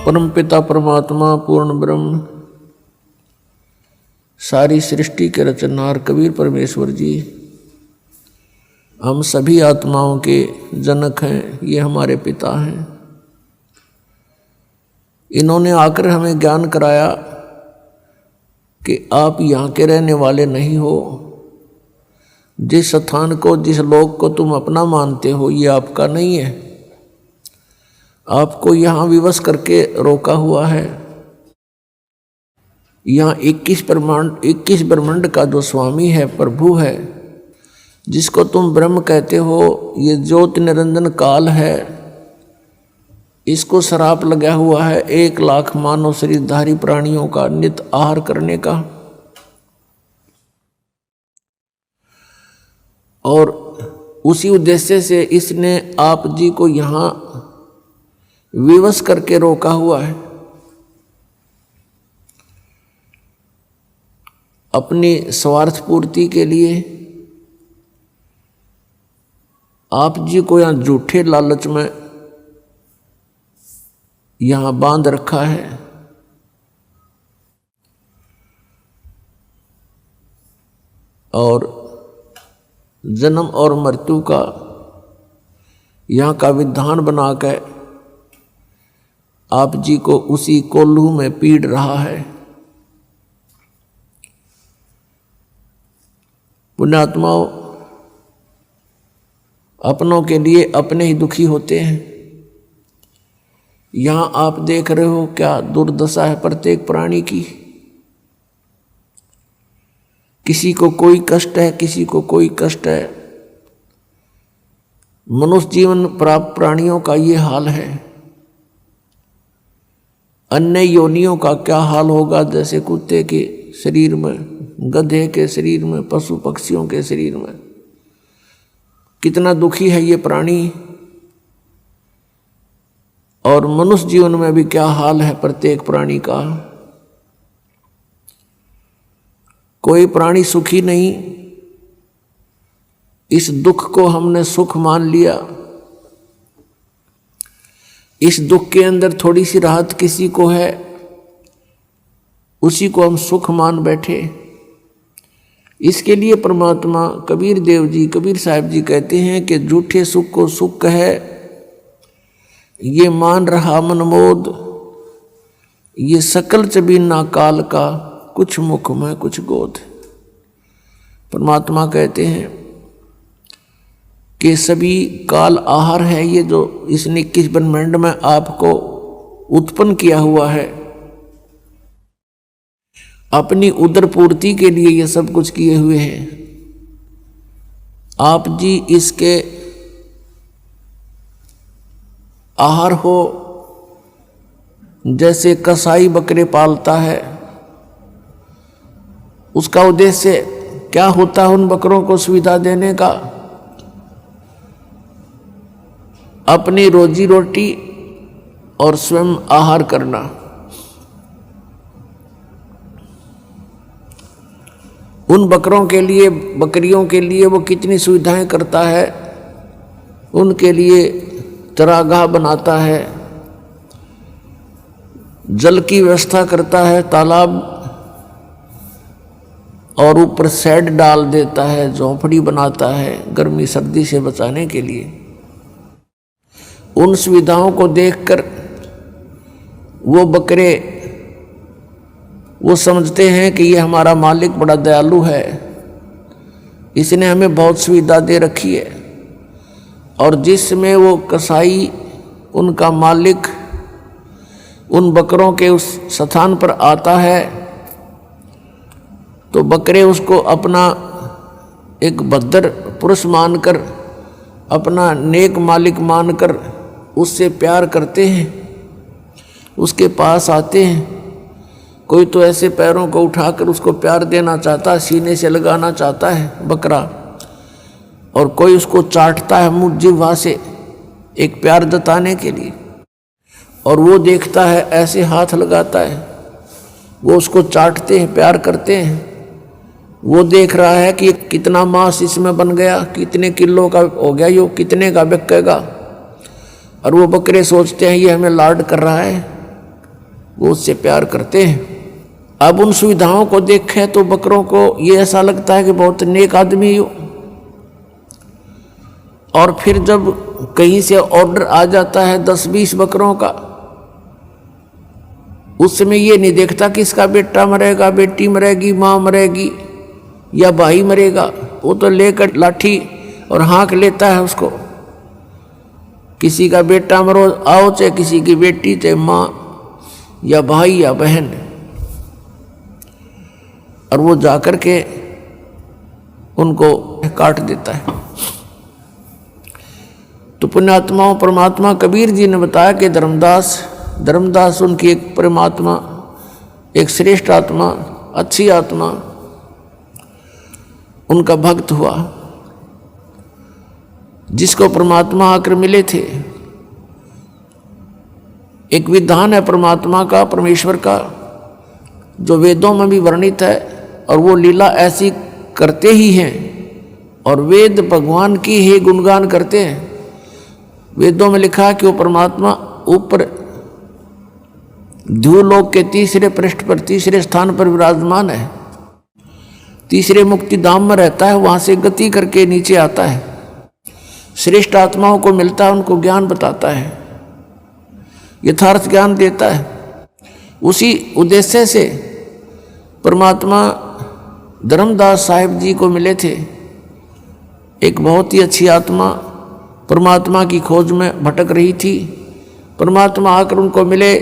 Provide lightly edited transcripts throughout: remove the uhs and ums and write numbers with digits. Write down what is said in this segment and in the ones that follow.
परम पिता परमात्मा पूर्ण ब्रह्म सारी सृष्टि के रचनहार कबीर परमेश्वर जी हम सभी आत्माओं के जनक हैं, ये हमारे पिता हैं। इन्होंने आकर हमें ज्ञान कराया कि आप यहाँ के रहने वाले नहीं हो। जिस स्थान को, जिस लोक को तुम अपना मानते हो, ये आपका नहीं है। आपको यहाँ विवश करके रोका हुआ है। यहाँ 21 ब्रह्मांड का जो स्वामी है, प्रभु है, जिसको तुम ब्रह्म कहते हो, ये ज्योति निरंजन काल है, इसको श्राप लगा हुआ है 1 लाख मानव शरीरधारी प्राणियों का नित आहार करने का। और उसी उद्देश्य से इसने आप जी को यहाँ विवश करके रोका हुआ है। अपनी स्वार्थ पूर्ति के लिए आप जी को यहाँ झूठे लालच में यहाँ बांध रखा है। और जन्म और मृत्यु का यहाँ का विधान बनाकर आप जी को उसी कोल्हू में पीड़ रहा है। पुण्यात्माओं, अपनों के लिए अपने ही दुखी होते हैं। यहाँ आप देख रहे हो क्या दुर्दशा है प्रत्येक प्राणी की। किसी को कोई कष्ट है, किसी को कोई कष्ट है। मनुष्य जीवन प्राप्त प्राणियों का ये हाल है। अन्य योनियों का क्या हाल होगा, जैसे कुत्ते के शरीर में, गधे के शरीर में, पशु पक्षियों के शरीर में। कितना दुखी है ये प्राणी। और मनुष्य जीवन में भी क्या हाल है प्रत्येक प्राणी का। कोई प्राणी सुखी नहीं। इस दुख को हमने सुख मान लिया। इस दुख के अंदर थोड़ी सी राहत किसी को है, उसी को हम सुख मान बैठे। इसके लिए परमात्मा कबीर देव जी, कबीर साहब जी कहते हैं कि झूठे सुख को सुख है, ये मान रहा मनमोद, ये सकल चबीना काल का, कुछ मुख में कुछ गोद। परमात्मा कहते हैं कि सभी काल आहार है ये जो इसने 21 ब्रह्मांड में आपको उत्पन्न किया हुआ है। अपनी उदर पूर्ति के लिए ये सब कुछ किए हुए हैं। आप जी इसके आहार हो। जैसे कसाई बकरे पालता है, उसका उद्देश्य क्या होता है? उन बकरों को सुविधा देने का, अपनी रोजी रोटी और स्वयं आहार करना। उन बकरों के लिए, बकरियों के लिए वो कितनी सुविधाएं करता है। उनके लिए चरागाह बनाता है, जल की व्यवस्था करता है, तालाब, और ऊपर शेड डाल देता है, झोंपड़ी बनाता है गर्मी सर्दी से बचाने के लिए। उन सुविधाओं को देखकर वो बकरे वो समझते हैं कि ये हमारा मालिक बड़ा दयालु है, इसने हमें बहुत सुविधा दे रखी है। और जिसमें वो कसाई, उनका मालिक, उन बकरों के उस स्थान पर आता है तो बकरे उसको अपना एक भद्र पुरुष मानकर, अपना नेक मालिक मानकर उससे प्यार करते हैं, उसके पास आते हैं। कोई तो ऐसे पैरों को उठाकर उसको प्यार देना चाहता है, सीने से लगाना चाहता है बकरा, और कोई उसको चाटता है मुँह जिह्वा से एक प्यार जताने के लिए। और वो देखता है, ऐसे हाथ लगाता है, वो उसको चाटते हैं, प्यार करते हैं। वो देख रहा है कि कितना मांस इसमें बन गया, कितने किलो का हो गया, यो कितने का बिकेगा। और वो बकरे सोचते हैं ये हमें लाड कर रहा है, वो उससे प्यार करते हैं। अब उन सुविधाओं को देखें तो बकरों को ये ऐसा लगता है कि बहुत नेक आदमी हो। और फिर जब कहीं से ऑर्डर आ जाता है 10-20 बकरों का, उस समय ये नहीं देखता कि इसका बेटा मरेगा, बेटी मरेगी, माँ मरेगी या भाई मरेगा। वो तो लेकर लाठी और हाँक लेता है उसको, किसी का बेटा मरो आओ, चाहे किसी की बेटी, चाहे माँ या भाई या बहन। और वो जाकर के उनको काट देता है। तो पुण्यात्माओं, परमात्मा कबीर जी ने बताया कि धर्मदास उनकी एक परमात्मा, एक श्रेष्ठ आत्मा, अच्छी आत्मा, उनका भक्त हुआ, जिसको परमात्मा आकर मिले थे। एक विधान है परमात्मा का, परमेश्वर का, जो वेदों में भी वर्णित है, और वो लीला ऐसी करते ही हैं। और वेद भगवान की ही गुणगान करते हैं। वेदों में लिखा है कि वो परमात्मा ऊपर ध्रुवलोक के तीसरे पृष्ठ पर, तीसरे स्थान पर विराजमान है, तीसरे मुक्ति धाम में रहता है, वहां से गति करके नीचे आता है, श्रेष्ठ आत्माओं को मिलता है, उनको ज्ञान बताता है, यथार्थ ज्ञान देता है। उसी उद्देश्य से परमात्मा धर्मदास साहिब जी को मिले थे। एक बहुत ही अच्छी आत्मा परमात्मा की खोज में भटक रही थी। परमात्मा आकर उनको मिले,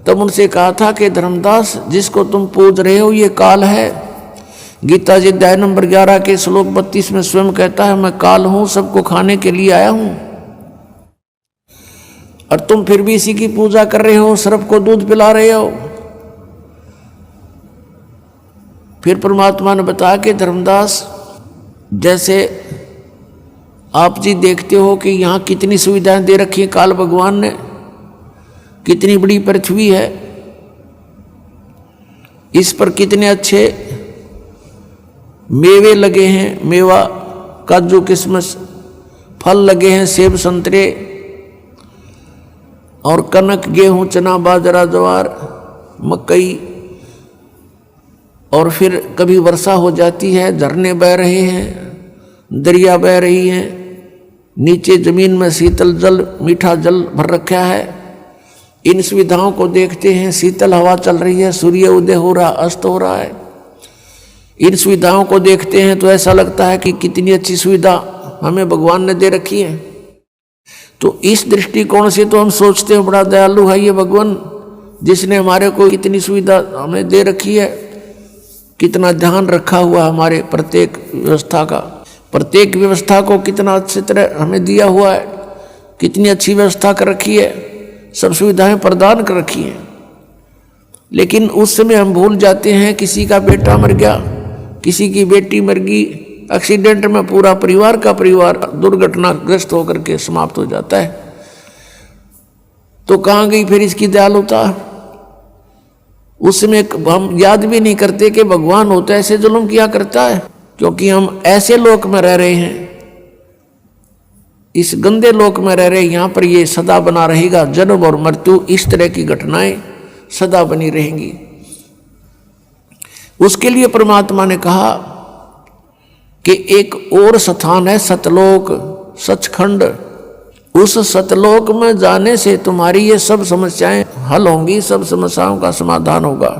तब उनसे कहा था कि धर्मदास, जिसको तुम पूज रहे हो ये काल है। गीता जी अध्याय नंबर 11 के श्लोक 32 में स्वयं कहता है, मैं काल हूं, सबको खाने के लिए आया हूं। और तुम फिर भी इसी की पूजा कर रहे हो, सर्प को दूध पिला रहे हो। फिर परमात्मा ने बताया कि धर्मदास, जैसे आप जी देखते हो कि यहाँ कितनी सुविधाएं दे रखी है काल भगवान ने, कितनी बड़ी पृथ्वी है, इस पर कितने अच्छे मेवे लगे हैं, मेवा, काजू, किशमिश, फल लगे हैं, सेब, संतरे, और कनक, गेहूं, चना, बाजरा, ज्वार, मकई। और फिर कभी वर्षा हो जाती है, झरने बह रहे हैं, दरिया बह रही हैं, नीचे जमीन में शीतल जल, मीठा जल भर रखा है। इन सुविधाओं को देखते हैं, शीतल हवा चल रही है, सूर्य उदय हो रहा, अस्त हो रहा है। इन सुविधाओं को देखते हैं तो ऐसा लगता है कि कितनी अच्छी सुविधा हमें भगवान ने दे रखी है। तो इस दृष्टिकोण से तो हम सोचते हैं बड़ा दयालु है ये भगवान, जिसने हमारे को इतनी सुविधा हमें दे रखी है, कितना ध्यान रखा हुआ हमारे प्रत्येक व्यवस्था का, प्रत्येक व्यवस्था को कितना अच्छी तरह हमें दिया हुआ है, कितनी अच्छी व्यवस्था कर रखी है, सब सुविधाएं प्रदान कर रखी हैं। लेकिन उस समय हम भूल जाते हैं, किसी का बेटा मर गया, किसी की बेटी मर गई, एक्सीडेंट में पूरा परिवार का परिवार दुर्घटनाग्रस्त होकर के समाप्त हो जाता है। तो कहाँ गई फिर इसकी दयालुता? उसमें हम याद भी नहीं करते कि भगवान होता ऐसे जुल्म किया करता है, क्योंकि हम ऐसे लोक में रह रहे हैं, इस गंदे लोक में रह रहे हैं। यहाँ पर ये सदा बना रहेगा, जन्म और मृत्यु, इस तरह की घटनाएं सदा बनी रहेंगी। उसके लिए परमात्मा ने कहा कि एक और स्थान है सतलोक, सचखंड। उस सतलोक में जाने से तुम्हारी ये सब समस्याएं हल होंगी, सब समस्याओं का समाधान होगा।